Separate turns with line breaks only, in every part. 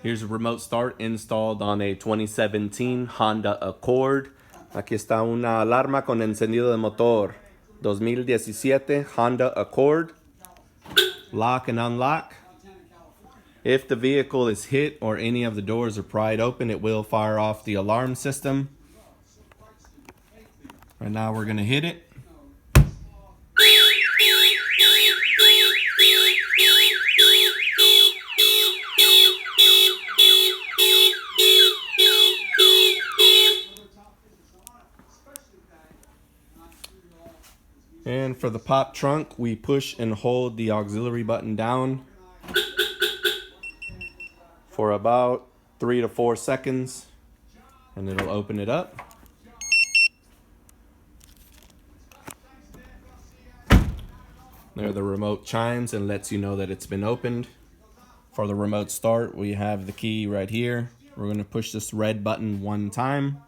Here's a remote start installed on a 2017 Honda Accord. Aquí está una alarma con encendido de motor. 2017 Honda Accord. Lock and unlock. If the vehicle is hit or any of the doors are pried open, it will fire off the alarm system. Right now we're going to hit it. And for the pop trunk, we push and hold the auxiliary button down for about 3 to 4 seconds, and it'll open it up. There the remote chimes and lets you know that it's been opened. For the remote start, we have the key right here. We're going to push this red button one time.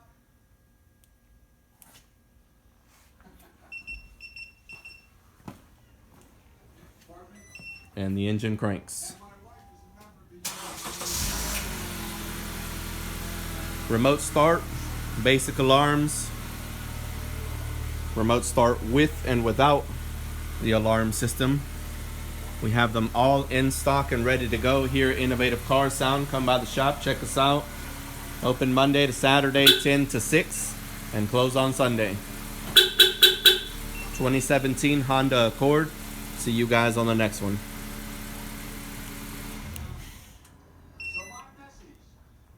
And the engine cranks. Remote start, basic alarms. Remote start with and without the alarm system. We have them all in stock and ready to go here at Innovative Car Sound. Come by the shop, check us out. Open Monday to Saturday, 10 to 6, and close on Sunday. 2017 Honda Accord. See you guys on the next one.